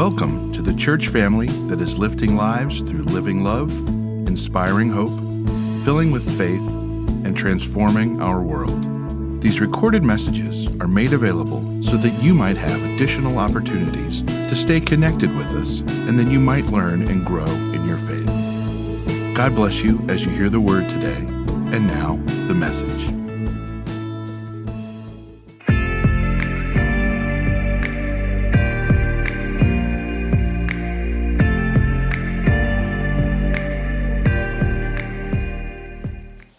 Welcome to the church family that is lifting lives through living love, inspiring hope, filling with faith, and transforming our world. These recorded messages are made available so that you might have additional opportunities to stay connected with us and that you might learn and grow in your faith. God bless you as you hear the word today. And now, the message.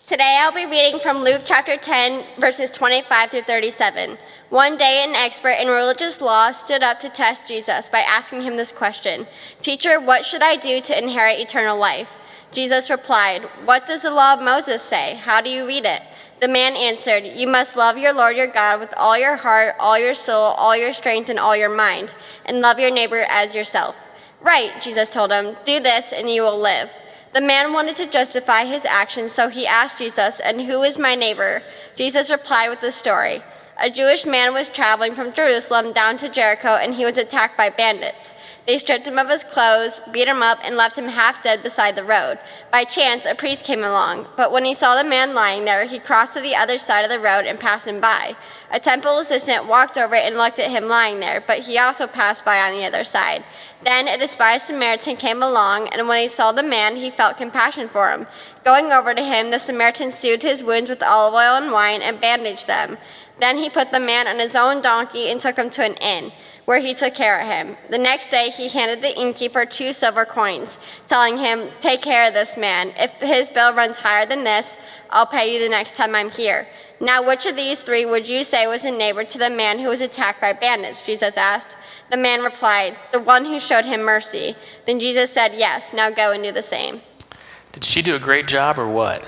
Today I'll be reading from Luke chapter 10, verses 25 through 37. One day an expert in religious law stood up to test Jesus by asking him this question, "Teacher, what should I do to inherit eternal life?" Jesus replied, "What does the law of Moses say? How do you read it?" The man answered, "You must love your Lord your God with all your heart, all your soul, all your strength, and all your mind, and love your neighbor as yourself." "Right," Jesus told him, "do this and you will live." The man wanted to justify his actions, so he asked Jesus, "And who is my neighbor?" Jesus replied with this story. A Jewish man was traveling from Jerusalem down to Jericho, and he was attacked by bandits. They stripped him of his clothes, beat him up, and left him half dead beside the road. By chance, a priest came along, but when he saw the man lying there, he crossed to the other side of the road and passed him by. A temple assistant walked over and looked at him lying there, but he also passed by on the other side. Then a despised Samaritan came along, and when he saw the man, he felt compassion for him. Going over to him, the Samaritan soothed his wounds with olive oil and wine and bandaged them. Then he put the man on his own donkey and took him to an inn, where he took care of him. The next day he handed the innkeeper 2 silver coins, telling him, "Take care of this man. If his bill runs higher than this, I'll pay you the next time I'm here." "Now which of these 3 would you say was a neighbor to the man who was attacked by bandits?" Jesus asked. The man replied, "The one who showed him mercy." Then Jesus said, "Yes, now go and do the same." Did she do a great job or what?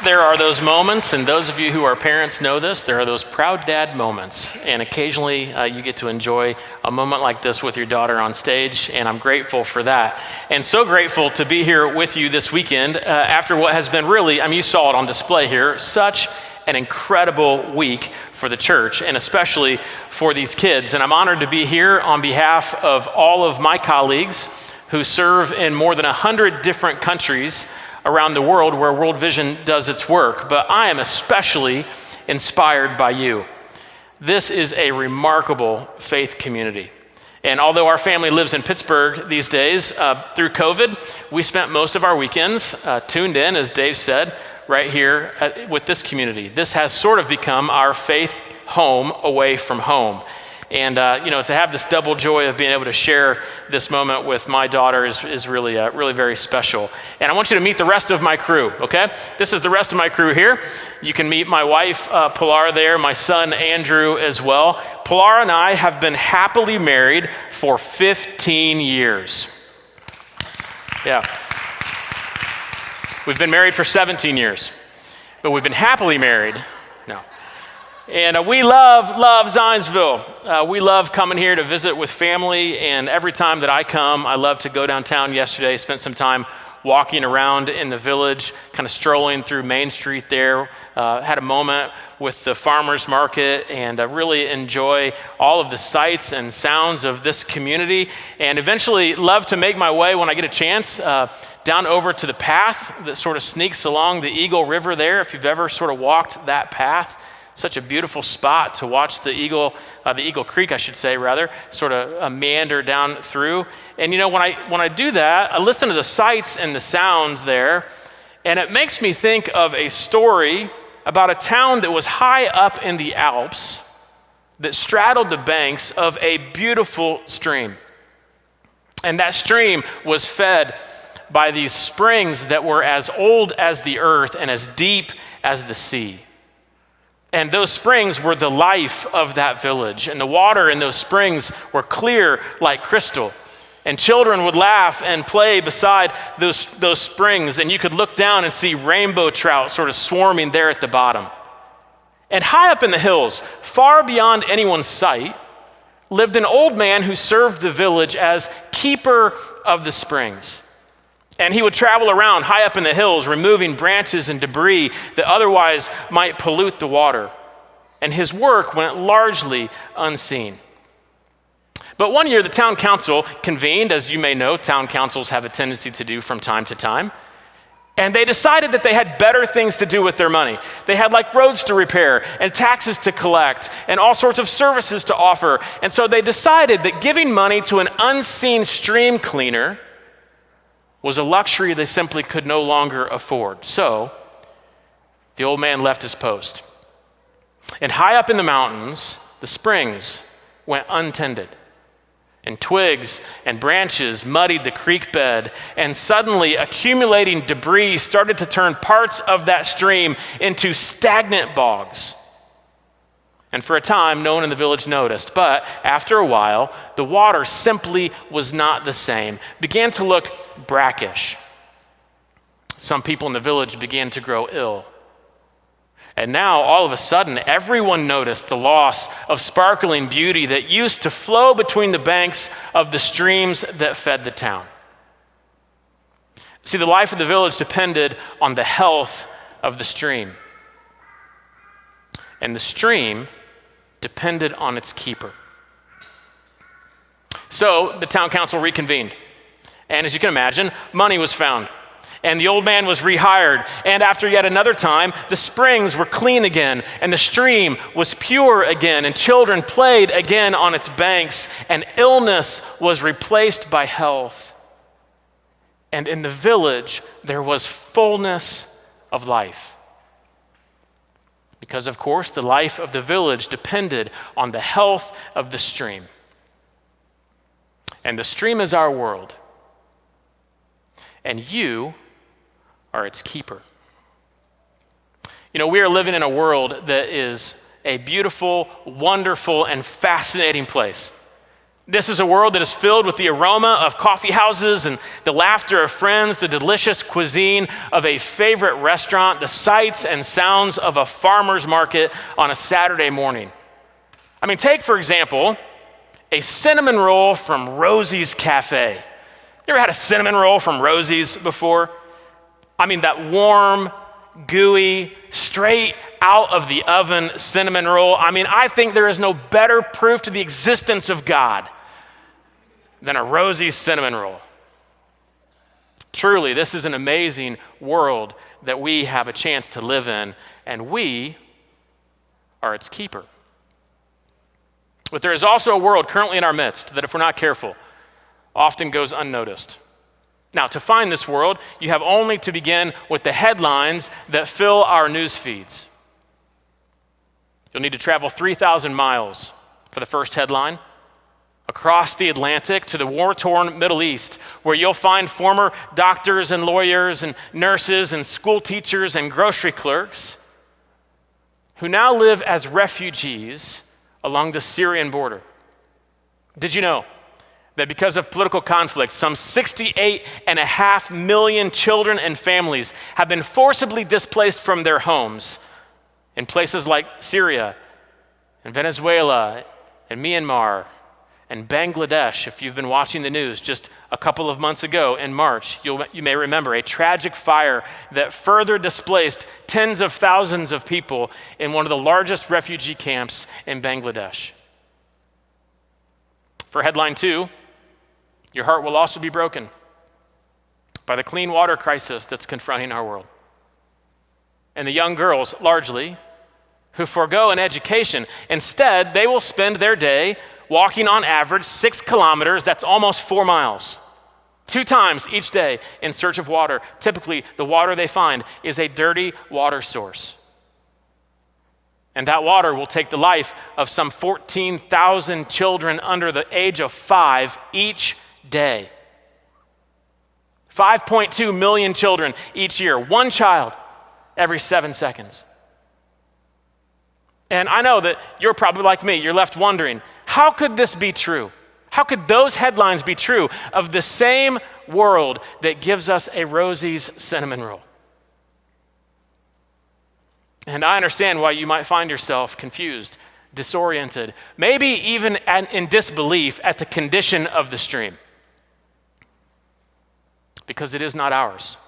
There are those moments, and those of you who are parents know this, there are those proud dad moments. And occasionally you get to enjoy a moment like this with your daughter on stage, and I'm grateful for that. And so grateful to be here with you this weekend after what has been really, you saw it on display here, such an incredible week for the church, and especially for these kids. And I'm honored to be here on behalf of all of my colleagues who serve in more than 100 different countries around the world where World Vision does its work. But I am especially inspired by you. This is a remarkable faith community. And although our family lives in Pittsburgh these days, through COVID, we spent most of our weekends tuned in, as Dave said, right here with this community. This has sort of become our faith home away from home. And to have this double joy of being able to share this moment with my daughter is really very special. And I want you to meet the rest of my crew, okay? This is the rest of my crew here. You can meet my wife, Pilar, there, my son, Andrew, as well. Pilar and I have been happily married for 15 years. Yeah. We've been married for 17 years, but we've been happily married. No. And we love Zionsville. We love coming here to visit with family, and every time that I come, I love to go downtown. Yesterday, spent some time walking around in the village, kind of strolling through Main Street there. Had a moment with the farmers market, and really enjoy all of the sights and sounds of this community, and eventually love to make my way, when I get a chance, down over to the path that sort of sneaks along the Eagle River there. If you've ever sort of walked that path, such a beautiful spot to watch the Eagle Creek, I should say, rather, sort of meander down through. And when I do that, I listen to the sights and the sounds there, and it makes me think of a story about a town that was high up in the Alps that straddled the banks of a beautiful stream. And that stream was fed by these springs that were as old as the earth and as deep as the sea. And those springs were the life of that village. And the water in those springs were clear like crystal. And children would laugh and play beside those springs. And you could look down and see rainbow trout sort of swarming there at the bottom. And high up in the hills, far beyond anyone's sight, lived an old man who served the village as keeper of the springs. And he would travel around high up in the hills, removing branches and debris that otherwise might pollute the water. And his work went largely unseen. But one year, the town council convened, as you may know, town councils have a tendency to do from time to time. And they decided that they had better things to do with their money. They had like roads to repair and taxes to collect and all sorts of services to offer. And so they decided that giving money to an unseen stream cleaner was a luxury they simply could no longer afford. So the old man left his post. And high up in the mountains, the springs went untended. And twigs and branches muddied the creek bed, and suddenly accumulating debris started to turn parts of that stream into stagnant bogs. And for a time, no one in the village noticed, but after a while, the water simply was not the same, began to look brackish. Some people in the village began to grow ill. And now, all of a sudden, everyone noticed the loss of sparkling beauty that used to flow between the banks of the streams that fed the town. See, the life of the village depended on the health of the stream. And the stream depended on its keeper. So the town council reconvened. And as you can imagine, money was found. And the old man was rehired. And after yet another time, the springs were clean again, and the stream was pure again, and children played again on its banks, and illness was replaced by health. And in the village, there was fullness of life. Because, of course, the life of the village depended on the health of the stream. And the stream is our world. And you are its keeper. You know, we are living in a world that is a beautiful, wonderful, and fascinating place. This is a world that is filled with the aroma of coffee houses and the laughter of friends, the delicious cuisine of a favorite restaurant, the sights and sounds of a farmer's market on a Saturday morning. I mean, take, for example, a cinnamon roll from Rosie's Cafe. You ever had a cinnamon roll from Rosie's before? I mean, that warm, gooey, straight out of the oven cinnamon roll. I mean, I think there is no better proof to the existence of God than a Rosie's cinnamon roll. Truly, this is an amazing world that we have a chance to live in, and we are its keeper. But there is also a world currently in our midst that, if we're not careful, often goes unnoticed. Now, to find this world, you have only to begin with the headlines that fill our news feeds. You'll need to travel 3,000 miles for the first headline, across the Atlantic to the war-torn Middle East, where you'll find former doctors and lawyers and nurses and school teachers and grocery clerks who now live as refugees along the Syrian border. Did you know that because of political conflict, some 68.5 million children and families have been forcibly displaced from their homes in places like Syria and Venezuela and Myanmar and Bangladesh? If you've been watching the news, just a couple of months ago in March, you may remember a tragic fire that further displaced tens of thousands of people in one of the largest refugee camps in Bangladesh. For headline 2, your heart will also be broken by the clean water crisis that's confronting our world. And the young girls, largely, who forego an education, instead, they will spend their day walking on average 6 kilometers, that's almost 4 miles, 2 times each day in search of water. Typically, the water they find is a dirty water source. And that water will take the life of some 14,000 children under the age of 5 each day. 5.2 million children each year, 1 child every 7 seconds. And I know that you're probably like me, you're left wondering, how could this be true? How could those headlines be true of the same world that gives us a Rosie's cinnamon roll? And I understand why you might find yourself confused, disoriented, maybe even in disbelief at the condition of the stream. Because it is not ours.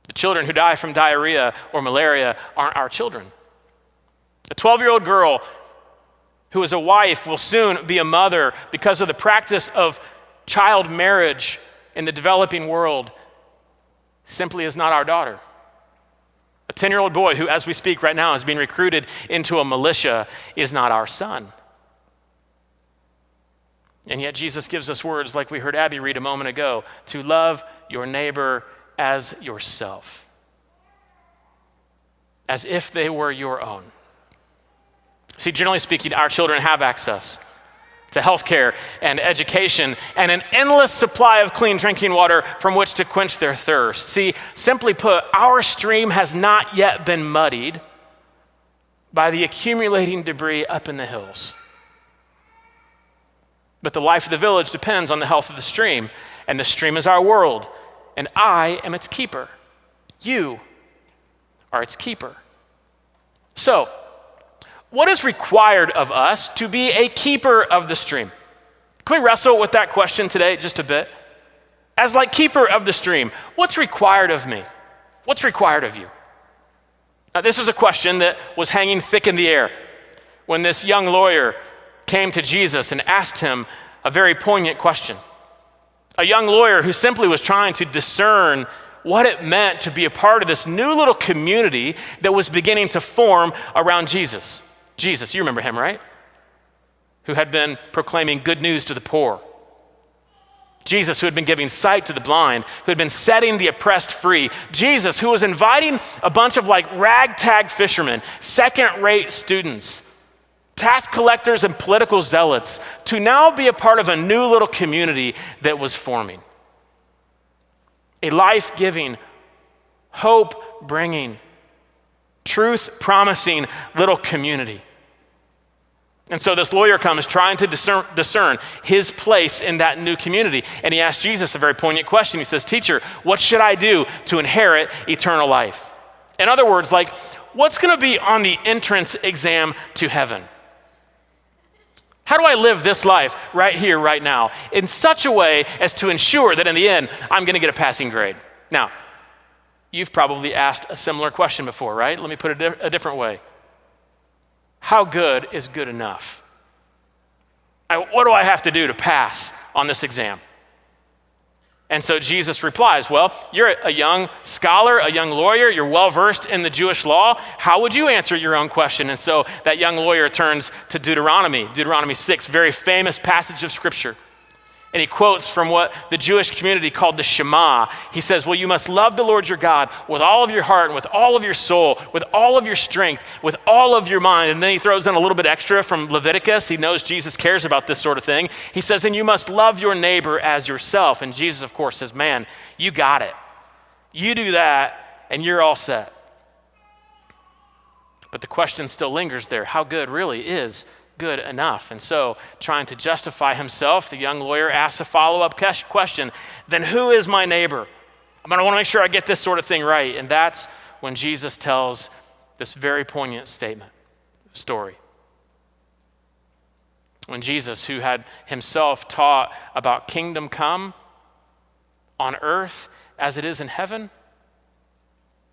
The children who die from diarrhea or malaria aren't our children. A 12-year-old girl who is a wife will soon be a mother because of the practice of child marriage in the developing world, simply is not our daughter. A 10-year-old boy who, as we speak right now, is being recruited into a militia is not our son. And yet Jesus gives us words like we heard Abby read a moment ago, to love your neighbor as yourself, as if they were your own. See, generally speaking, our children have access to healthcare and education and an endless supply of clean drinking water from which to quench their thirst. See, simply put, our stream has not yet been muddied by the accumulating debris up in the hills. But the life of the village depends on the health of the stream, and the stream is our world, and I am its keeper. You are its keeper. So, what is required of us to be a keeper of the stream? Can we wrestle with that question today just a bit? As like keeper of the stream, what's required of me? What's required of you? Now, this is a question that was hanging thick in the air when this young lawyer came to Jesus and asked him a very poignant question. A young lawyer who simply was trying to discern what it meant to be a part of this new little community that was beginning to form around Jesus. Jesus, you remember him, right? Who had been proclaiming good news to the poor. Jesus, who had been giving sight to the blind, who had been setting the oppressed free. Jesus, who was inviting a bunch of like ragtag fishermen, second-rate students, tax collectors and political zealots to now be a part of a new little community that was forming. A life-giving, hope-bringing, truth-promising little community. And so this lawyer comes trying to discern his place in that new community. And he asks Jesus a very poignant question. He says, "Teacher, what should I do to inherit eternal life?" In other words, like, what's going to be on the entrance exam to heaven? How do I live this life right here, right now, in such a way as to ensure that in the end, I'm going to get a passing grade? Now, you've probably asked a similar question before, right? Let me put it a different way. How good is good enough? What do I have to do to pass on this exam? And so Jesus replies, well, you're a young scholar, a young lawyer, you're well-versed in the Jewish law. How would you answer your own question? And so that young lawyer turns to Deuteronomy 6, very famous passage of scripture. And he quotes from what the Jewish community called the Shema. He says, well, you must love the Lord your God with all of your heart and with all of your soul, with all of your strength, with all of your mind. And then he throws in a little bit extra from Leviticus. He knows Jesus cares about this sort of thing. He says, and you must love your neighbor as yourself. And Jesus, of course, says, man, you got it. You do that and you're all set. But the question still lingers there. How good really is good enough? And so, trying to justify himself, the young lawyer asks a follow-up question, then who is my neighbor? I want to make sure I get this sort of thing right. And that's when Jesus tells this very poignant story. When Jesus, who had himself taught about kingdom come on earth as it is in heaven,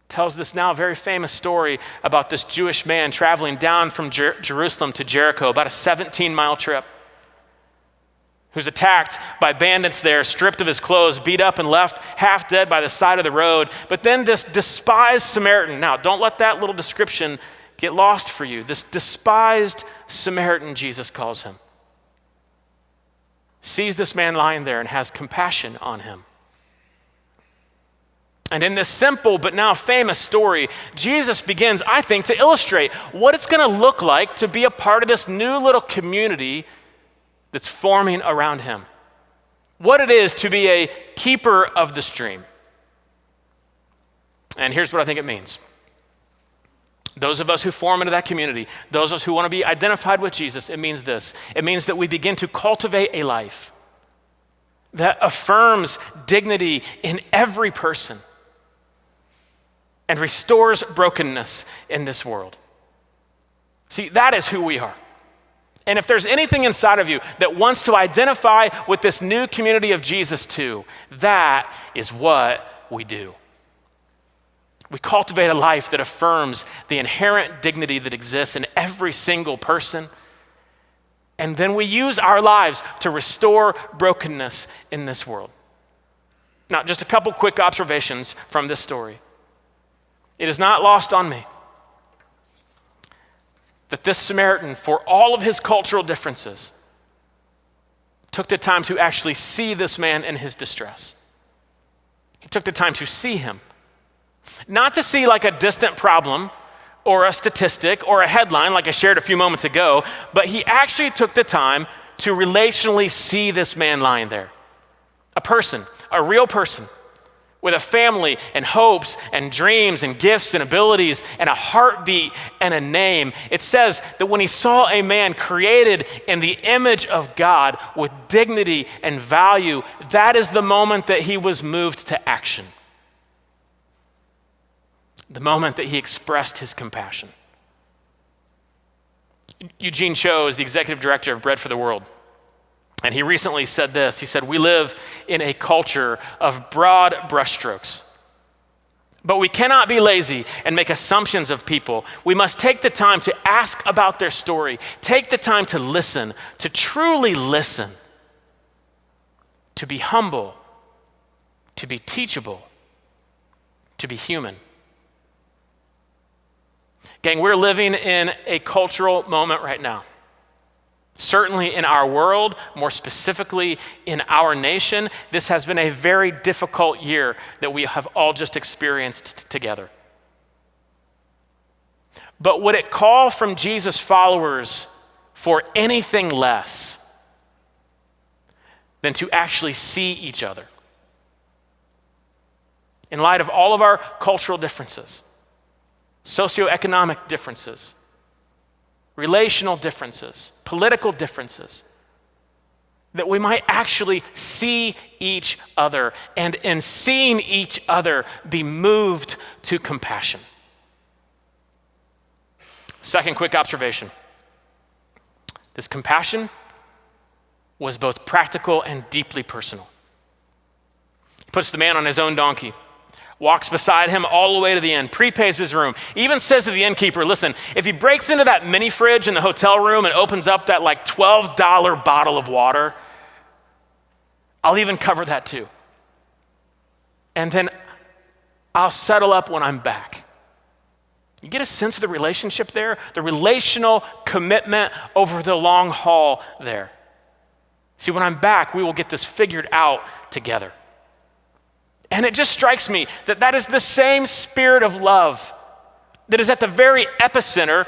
tells this now very famous story about this Jewish man traveling down from Jerusalem to Jericho, about a 17-mile trip, who's attacked by bandits there, stripped of his clothes, beat up and left half dead by the side of the road. But then this despised Samaritan, now don't let that little description get lost for you. This despised Samaritan, Jesus calls him, sees this man lying there and has compassion on him. And in this simple but now famous story, Jesus begins, I think, to illustrate what it's going to look like to be a part of this new little community that's forming around him. What it is to be a keeper of the stream. And here's what I think it means. Those of us who form into that community, those of us who want to be identified with Jesus, it means this. It means that we begin to cultivate a life that affirms dignity in every person and restores brokenness in this world. See, that is who we are. And if there's anything inside of you that wants to identify with this new community of Jesus too, that is what we do. We cultivate a life that affirms the inherent dignity that exists in every single person And then we use our lives to restore brokenness in this world. Now, just a couple quick observations from this story. It is not lost on me that this Samaritan, for all of his cultural differences, took the time to actually see this man in his distress. He took the time to see him. Not to see like a distant problem or a statistic or a headline like I shared a few moments ago, but he actually took the time to relationally see this man lying there. A person, a real person, with a family and hopes and dreams and gifts and abilities and a heartbeat and a name. It says that when he saw a man created in the image of God with dignity and value, that is the moment that he was moved to action. The moment that he expressed his compassion. Eugene Cho is the executive director of Bread for the World. And he recently said this. He said, "We live in a culture of broad brushstrokes. But we cannot be lazy and make assumptions of people. We must take the time to ask about their story, take the time to listen, to truly listen, to be humble, to be teachable, to be human." Gang, we're living in a cultural moment right now. Certainly in our world, more specifically in our nation, this has been a very difficult year that we have all just experienced together. But would it call from Jesus' followers for anything less than to actually see each other? In light of all of our cultural differences, socioeconomic differences, relational differences, political differences, that we might actually see each other, and in seeing each other, be moved to compassion. Second quick observation. This compassion was both practical and deeply personal. He puts the man on his own donkey, walks beside him all the way to the end, prepays his room, even says to the innkeeper, listen, if he breaks into that mini fridge in the hotel room and opens up that like $12 bottle of water, I'll even cover that too. And then I'll settle up when I'm back. You get a sense of the relationship there, the relational commitment over the long haul there. See, when I'm back, we will get this figured out together. And it just strikes me that that is the same spirit of love that is at the very epicenter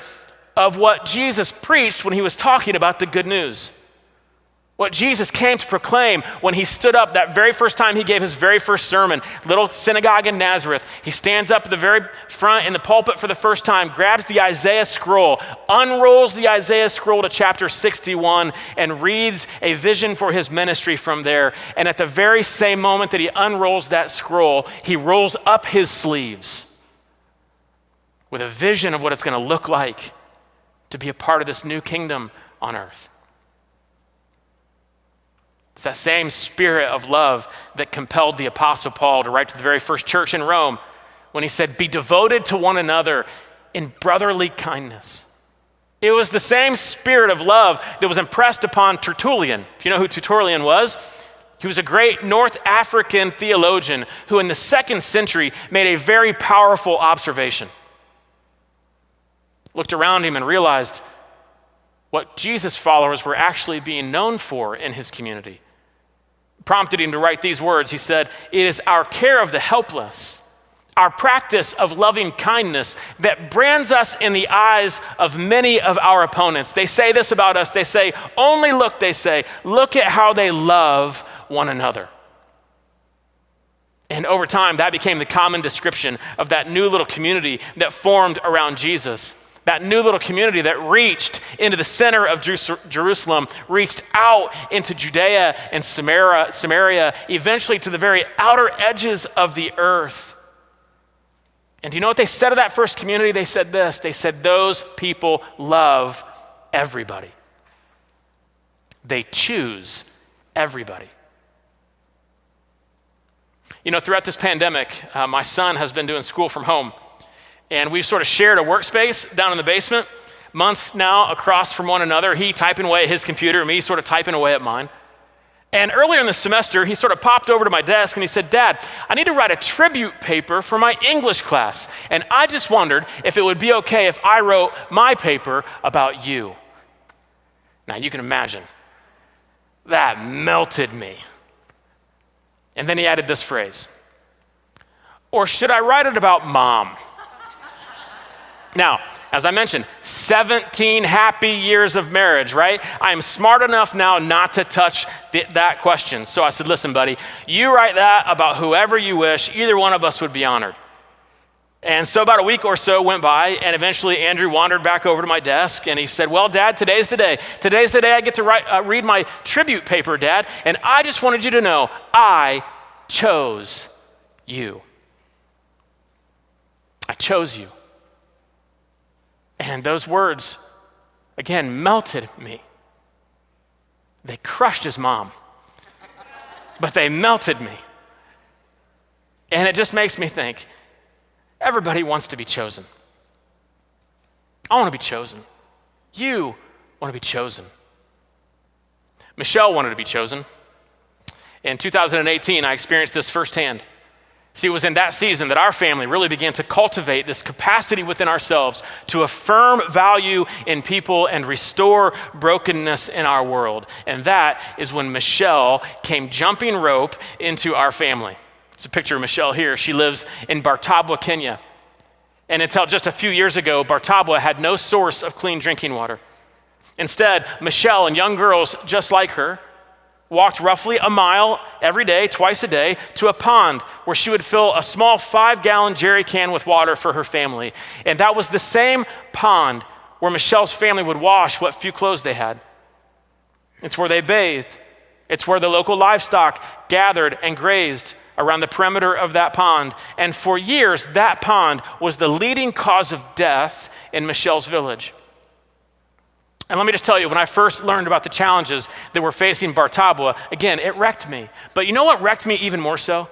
of what Jesus preached when he was talking about the good news. What Jesus came to proclaim when he stood up that very first time he gave his very first sermon, little synagogue in Nazareth. He stands up at the very front in the pulpit for the first time, grabs the Isaiah scroll, unrolls the Isaiah scroll to chapter 61, and reads a vision for his ministry from there. And at the very same moment that he unrolls that scroll, he rolls up his sleeves with a vision of what it's going to look like to be a part of this new kingdom on earth. It's that same spirit of love that compelled the Apostle Paul to write to the very first church in Rome when he said, "Be devoted to one another in brotherly kindness." It was the same spirit of love that was impressed upon Tertullian. Do you know who Tertullian was? He was a great North African theologian who in the 2nd century made a very powerful observation. Looked around him and realized what Jesus' followers were actually being known for in his community. Prompted him to write these words. He said, "It is our care of the helpless, our practice of loving kindness that brands us in the eyes of many of our opponents." They say this about us. They say, "Only look," they say, "look at how they love one another." And over time, that became the common description of that new little community that formed around Jesus. That new little community that reached into the center of Jerusalem, reached out into Judea and Samaria, eventually to the very outer edges of the earth. And do you know what they said of that first community? They said this. They said, those people love everybody. They choose everybody. You know, throughout this pandemic, my son has been doing school from home. And we've sort of shared a workspace down in the basement, months now across from one another, he typing away at his computer, me sort of typing away at mine. And earlier in the semester, he sort of popped over to my desk and he said, "Dad, I need to write a tribute paper for my English class. And I just wondered if it would be okay if I wrote my paper about you." Now you can imagine, that melted me. And then he added this phrase, "Or should I write it about Mom?" Now, as I mentioned, 17 happy years of marriage, right? I am smart enough now not to touch that question. So I said, "Listen, buddy, you write that about whoever you wish. Either one of us would be honored." And so about a week or so went by, and eventually Andrew wandered back over to my desk, and he said, "Well, Dad, today's the day. Today's the day I get to read my tribute paper, Dad, and I just wanted you to know I chose you. I chose you." And those words, again, melted me. They crushed his mom, but they melted me. And it just makes me think, everybody wants to be chosen. I want to be chosen. You want to be chosen. Michelle wanted to be chosen. In 2018, I experienced this firsthand. See, it was in that season that our family really began to cultivate this capacity within ourselves to affirm value in people and restore brokenness in our world. And that is when Michelle came jumping rope into our family. It's a picture of Michelle here. She lives in Bartabwa, Kenya. And until just a few years ago, Bartabwa had no source of clean drinking water. Instead, Michelle and young girls just like her walked roughly a mile every day, twice a day, to a pond where she would fill a small 5-gallon jerry can with water for her family. And that was the same pond where Michelle's family would wash what few clothes they had. It's where they bathed. It's where the local livestock gathered and grazed around the perimeter of that pond. And for years, that pond was the leading cause of death in Michelle's village. And let me just tell you, when I first learned about the challenges that were facing Bartabwa, again, it wrecked me. But you know what wrecked me even more so?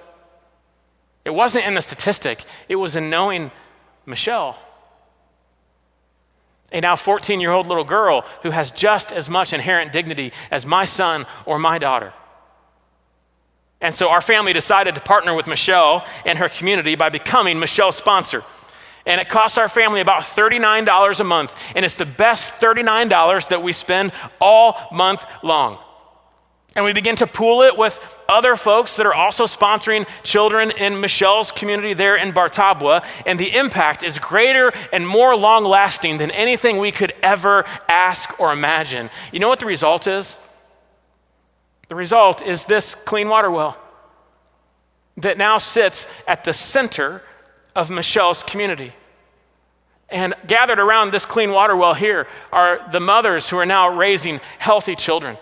It wasn't in the statistic. It was in knowing Michelle, a now 14-year-old little girl who has just as much inherent dignity as my son or my daughter. And so our family decided to partner with Michelle and her community by becoming Michelle's sponsor. And it costs our family about $39 a month. And it's the best $39 that we spend all month long. And we begin to pool it with other folks that are also sponsoring children in Michelle's community there in Bartabwa. And the impact is greater and more long-lasting than anything we could ever ask or imagine. You know what the result is? The result is this clean water well that now sits at the center of Michelle's community. And gathered around this clean water well here are the mothers who are now raising healthy children.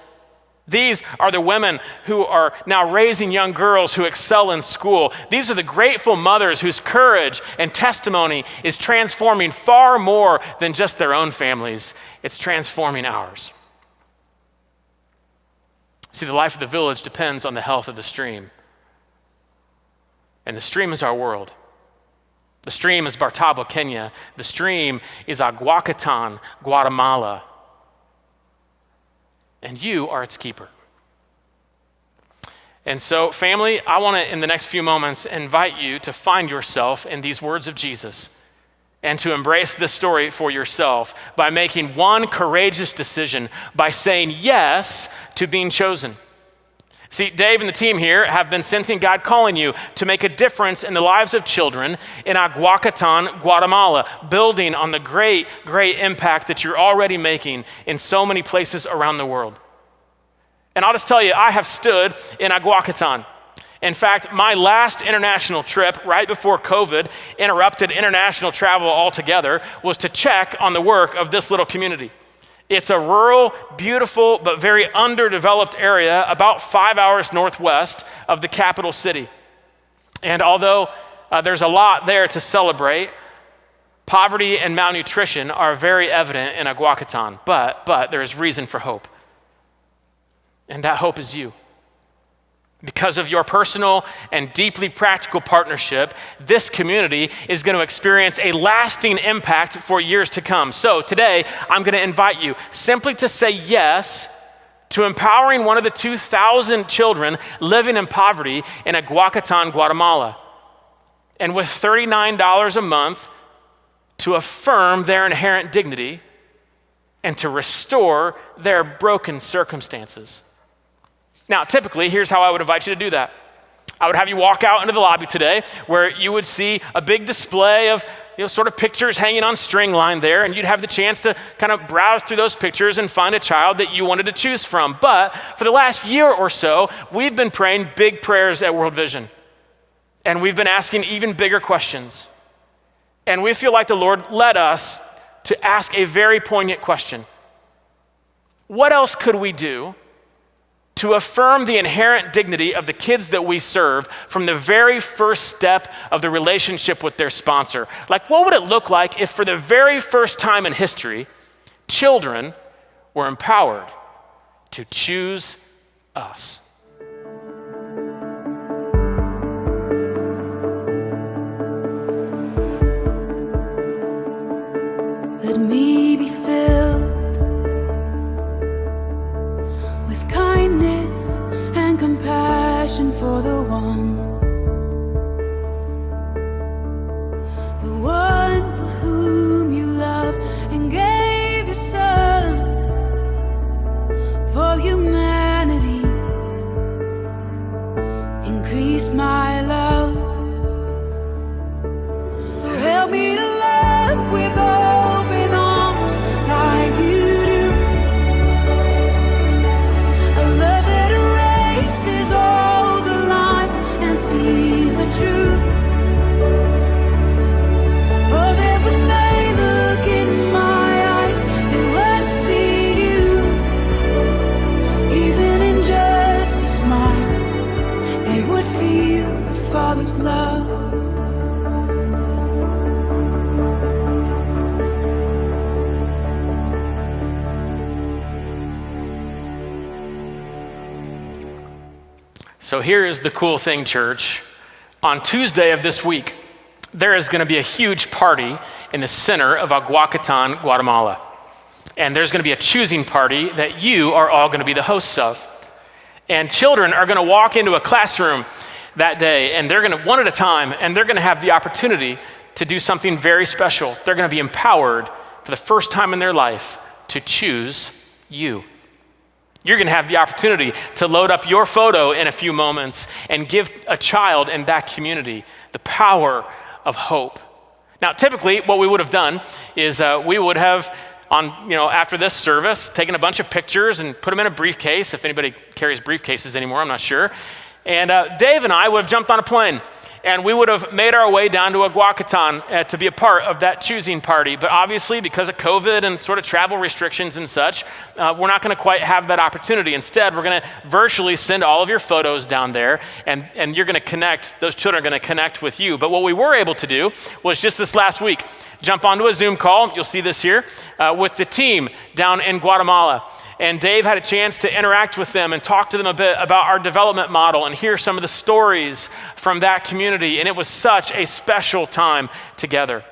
These are the women who are now raising young girls who excel in school. These are the grateful mothers whose courage and testimony is transforming far more than just their own families. It's transforming ours. See, the life of the village depends on the health of the stream. And the stream is our world. The stream is Bartabwa, Kenya. The stream is Aguacatan, Guatemala. And you are its keeper. And so, family, I want to, in the next few moments, invite you to find yourself in these words of Jesus and to embrace this story for yourself by making one courageous decision, by saying yes to being chosen. See, Dave and the team here have been sensing God calling you to make a difference in the lives of children in Aguacatan, Guatemala, building on the great, great impact that you're already making in so many places around the world. And I'll just tell you, I have stood in Aguacatan. In fact, my last international trip right before COVID interrupted international travel altogether was to check on the work of this little community. It's a rural, beautiful, but very underdeveloped area about 5 hours northwest of the capital city. And although there's a lot there to celebrate, poverty and malnutrition are very evident in Aguacatan, but there is reason for hope. And that hope is you. Because of your personal and deeply practical partnership, this community is going to experience a lasting impact for years to come. So today, I'm going to invite you simply to say yes to empowering one of the 2,000 children living in poverty in Aguacatan, Guatemala. And with $39 a month to affirm their inherent dignity and to restore their broken circumstances. Now, typically, here's how I would invite you to do that. I would have you walk out into the lobby today where you would see a big display of sort of pictures hanging on string line there, and you'd have the chance to kind of browse through those pictures and find a child that you wanted to choose from. But for the last year or so, we've been praying big prayers at World Vision, and we've been asking even bigger questions. And we feel like the Lord led us to ask a very poignant question. What else could we do to affirm the inherent dignity of the kids that we serve from the very first step of the relationship with their sponsor? Like, what would it look like if for the very first time in history, children were empowered to choose us? Let me be filled with kindness and compassion for the one for whom you love and gave your son for humanity. Increase my love, so help me to love with open arms like you do. A love that erases all the lies and sees the truth. Oh, that when they look in my eyes, they would see you. Even in just a smile, they would feel the Father's love. So here is the cool thing, church. On Tuesday of this week, there is going to be a huge party in the center of Aguacatan, Guatemala. And there's going to be a choosing party that you are all going to be the hosts of. And children are going to walk into a classroom that day, and they're going to, one at a time, and they're going to have the opportunity to do something very special. They're going to be empowered for the first time in their life to choose you. You're going to have the opportunity to load up your photo in a few moments and give a child in that community the power of hope. Now, typically, what we would have done is we would have, after this service, taken a bunch of pictures and put them in a briefcase. If anybody carries briefcases anymore, I'm not sure. And Dave and I would have jumped on a plane, and we would have made our way down to Aguacatan to be a part of that choosing party. But obviously, because of COVID and sort of travel restrictions and such, we're not going to quite have that opportunity. Instead, we're going to virtually send all of your photos down there, and you're going to connect, those children are going to connect with you. But what we were able to do was just this last week, jump onto a Zoom call, you'll see this here, with the team down in Guatemala. And Dave had a chance to interact with them and talk to them a bit about our development model and hear some of the stories from that community. And it was such a special time together.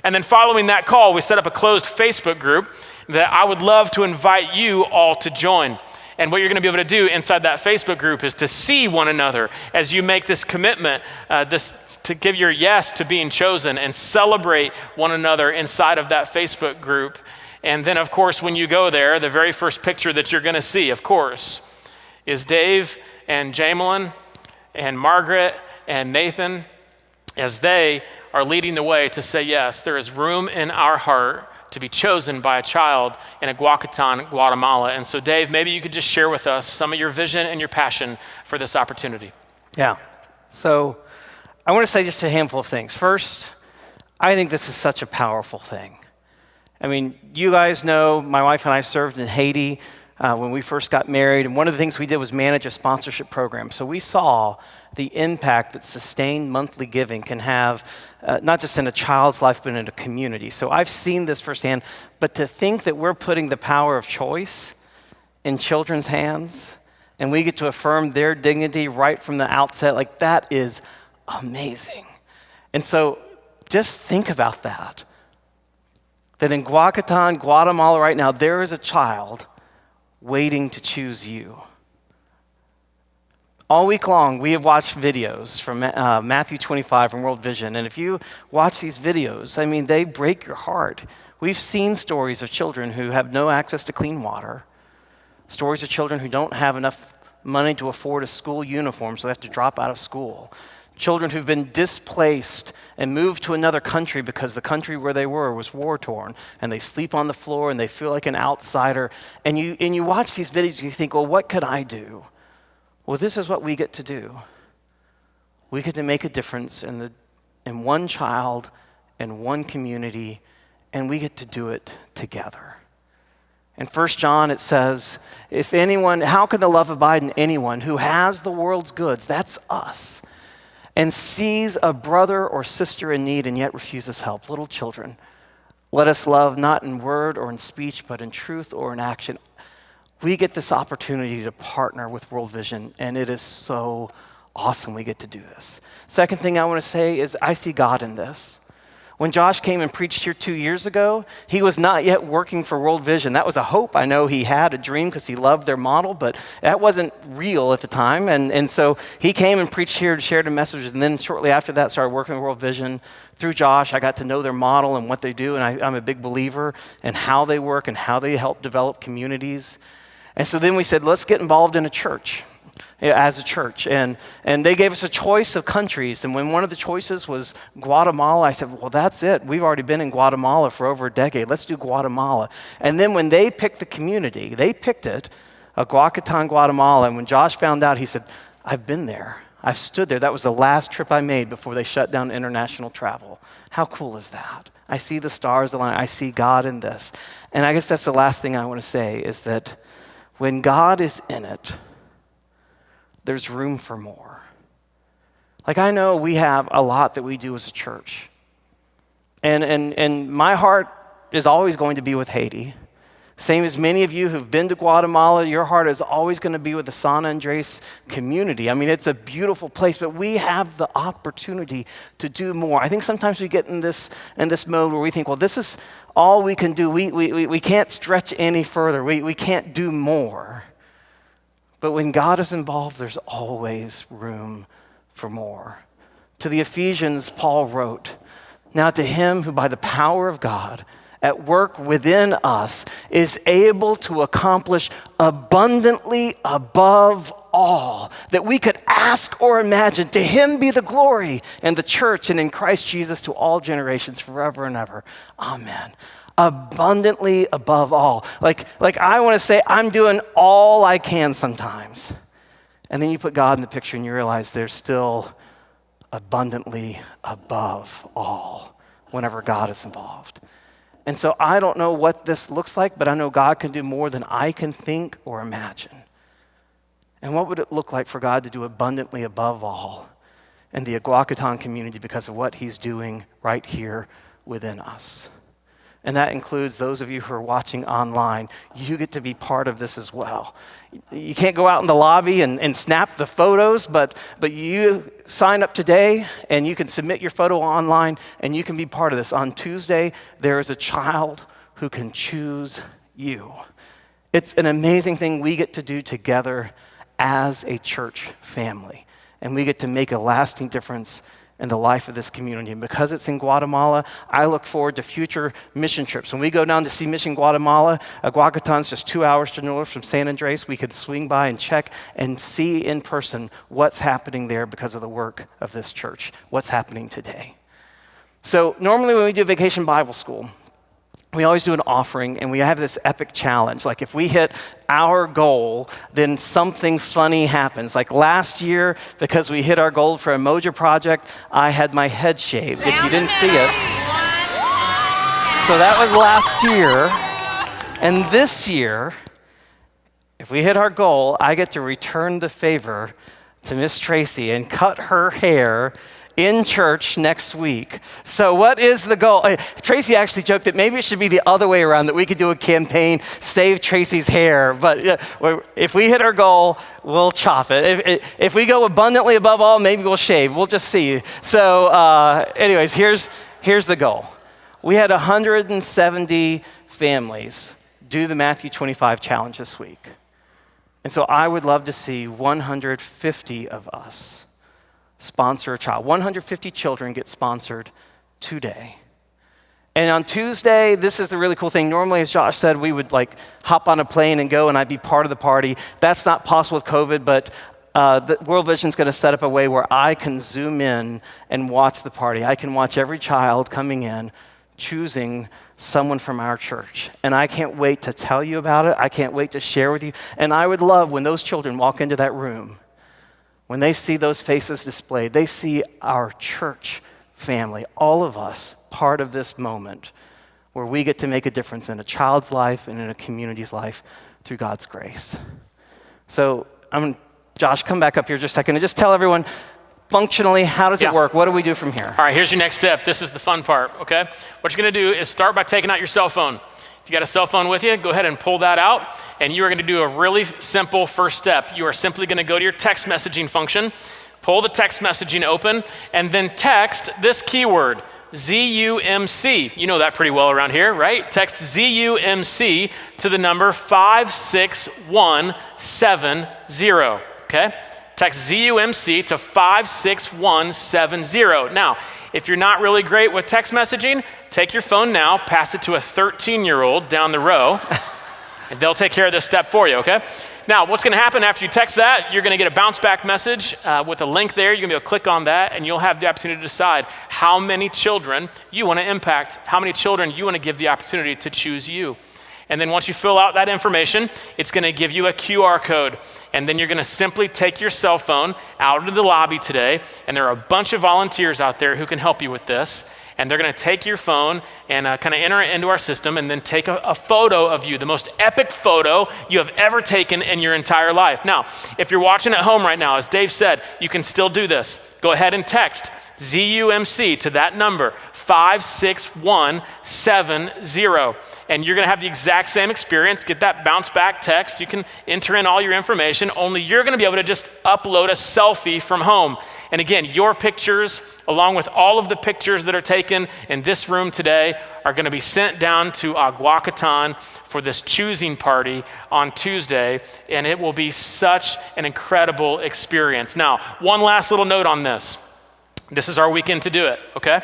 And then following that call, we set up a closed Facebook group that I would love to invite you all to join. And what you're going to be able to do inside that Facebook group is to see one another as you make this commitment, to give your yes to being chosen and celebrate one another inside of that Facebook group. And then, of course, when you go there, the very first picture that you're going to see, of course, is Dave and Jamelin and Margaret and Nathan as they are leading the way to say, yes, there is room in our heart to be chosen by a child in Aguacatan, Guatemala. And so, Dave, maybe you could just share with us some of your vision and your passion for this opportunity. Yeah. So I want to say just a handful of things. First, I think this is such a powerful thing. I mean, you guys know my wife and I served in Haiti when we first got married, and one of the things we did was manage a sponsorship program. So we saw the impact that sustained monthly giving can have, not just in a child's life, but in a community. So I've seen this firsthand, but to think that we're putting the power of choice in children's hands and we get to affirm their dignity right from the outset. Like, that is amazing. And so just think about that. That in Guacatan, Guatemala right now, there is a child waiting to choose you. All week long, we have watched videos from Matthew 25 from World Vision. And if you watch these videos, I mean, they break your heart. We've seen stories of children who have no access to clean water, stories of children who don't have enough money to afford a school uniform, so they have to drop out of school. Children who've been displaced and moved to another country because the country where they were was war-torn, and they sleep on the floor and they feel like an outsider. And you watch these videos and you think, well, what could I do? Well, this is what we get to do. We get to make a difference in one child, in one community, and we get to do it together. In 1 John, it says, how can the love abide in anyone who has the world's goods, that's us, and sees a brother or sister in need and yet refuses help? Little children, let us love not in word or in speech, but in truth or in action. We get this opportunity to partner with World Vision, and it is so awesome we get to do this. Second thing I want to say is I see God in this. When Josh came and preached here 2 years ago, he was not yet working for World Vision. That was a hope. I know he had a dream because he loved their model, but that wasn't real at the time. And so he came and preached here and shared a message, and then shortly after that started working with World Vision. Through Josh, I got to know their model and what they do, and I'm a big believer in how they work and how they help develop communities. And so then we said, let's get involved in a church. As a church, and they gave us a choice of countries, and when one of the choices was Guatemala, I said, well, that's it. We've already been in Guatemala for over a decade. Let's do Guatemala. And then when they picked the community, they picked it, Guacatan, Guatemala, and when Josh found out, he said, I've been there. I've stood there. That was the last trip I made before they shut down international travel. How cool is that? I see the stars align. I see God in this. And I guess that's the last thing I want to say is that when God is in it, there's room for more. Like, I know we have a lot that we do as a church. And my heart is always going to be with Haiti. Same as many of you who've been to Guatemala, your heart is always going to be with the San Andres community. I mean, it's a beautiful place, but we have the opportunity to do more. I think sometimes we get in this mode where we think, well, this is all we can do. We can't stretch any further. We can't do more. But when God is involved, there's always room for more. To the Ephesians, Paul wrote, now to him who by the power of God at work within us is able to accomplish abundantly above all that we could ask or imagine. To him be the glory in the church and in Christ Jesus to all generations forever and ever. Amen. Abundantly above all. Like I want to say, I'm doing all I can sometimes. And then you put God in the picture and you realize there's still abundantly above all whenever God is involved. And so I don't know what this looks like, but I know God can do more than I can think or imagine. And what would it look like for God to do abundantly above all in the Guacatan community because of what he's doing right here within us? And that includes those of you who are watching online. You get to be part of this as well. You can't go out in the lobby and snap the photos, but you sign up today and you can submit your photo online and you can be part of this. On Tuesday, there is a child who can choose you. It's an amazing thing we get to do together as a church family. And we get to make a lasting difference in the life of this community. And because it's in Guatemala, I look forward to future mission trips. When we go down to see Mission Guatemala, Guacatan's just 2 hours to north from San Andres. We could swing by and check and see in person what's happening there because of the work of this church, what's happening today. So normally when we do Vacation Bible School, we always do an offering, and we have this epic challenge. Like if we hit our goal, then something funny happens. Like last year, because we hit our goal for a Moja project, I had my head shaved, if you didn't see it. So that was last year. And this year, if we hit our goal, I get to return the favor to Miss Tracy and cut her hair in church next week. So what is the goal? Tracy actually joked that maybe it should be the other way around, that we could do a campaign, save Tracy's hair. But if we hit our goal, we'll chop it. If we go abundantly above all, maybe we'll shave. We'll just see. So anyways, here's the goal. We had 170 families do the Matthew 25 challenge this week. And so I would love to see 150 of us sponsor a child. 150 children get sponsored today. And on Tuesday, this is the really cool thing. Normally, as Josh said, we would hop on a plane and go and I'd be part of the party. That's not possible with COVID, but the World Vision's going to set up a way where I can zoom in and watch the party. I can watch every child coming in, choosing someone from our church. And I can't wait to tell you about it. I can't wait to share with you. And I would love when those children walk into that room, when they see those faces displayed, they see our church family, all of us, part of this moment where we get to make a difference in a child's life and in a community's life through God's grace. So Josh, come back up here just a second and just tell everyone, functionally, how does it work? What do we do from here? All right, here's your next step. This is the fun part, okay? What you're gonna do is start by taking out your cell phone. If you got a cell phone with you, go ahead and pull that out, and you are gonna do a really simple first step. You are simply gonna go to your text messaging function, pull the text messaging open, and then text this keyword, ZUMC. You know that pretty well around here, right? Text ZUMC to the number 56170, okay? Text ZUMC to 56170. Now, if you're not really great with text messaging, take your phone now, pass it to a 13-year-old down the row, and they'll take care of this step for you, okay? Now, what's gonna happen after you text that, you're gonna get a bounce back message with a link there. You're gonna be able to click on that, and you'll have the opportunity to decide how many children you wanna impact, how many children you wanna give the opportunity to choose you. And then once you fill out that information, it's gonna give you a QR code. And then you're gonna simply take your cell phone out into the lobby today, and there are a bunch of volunteers out there who can help you with this. And they're gonna take your phone and kind of enter it into our system and then take a photo of you, the most epic photo you have ever taken in your entire life. Now, if you're watching at home right now, as Dave said, you can still do this. Go ahead and text ZUMC to that number, 56170. And you're gonna have the exact same experience, get that bounce back text. You can enter in all your information, only you're gonna be able to just upload a selfie from home. And again, your pictures, along with all of the pictures that are taken in this room today, are gonna be sent down to Aguacatan for this choosing party on Tuesday, and it will be such an incredible experience. Now, one last little note on this. This is our weekend to do it, okay?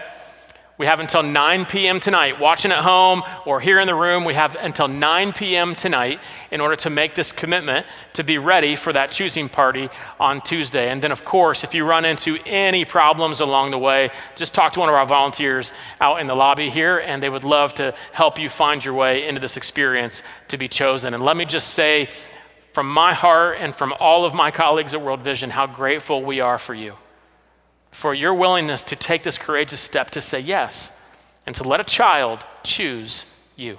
We have until 9 p.m. tonight. Watching at home or here in the room, we have until 9 p.m. tonight in order to make this commitment to be ready for that choosing party on Tuesday. And then, of course, if you run into any problems along the way, just talk to one of our volunteers out in the lobby here, and they would love to help you find your way into this experience to be chosen. And let me just say, from my heart and from all of my colleagues at World Vision, how grateful we are for you, for your willingness to take this courageous step to say yes and to let a child choose you.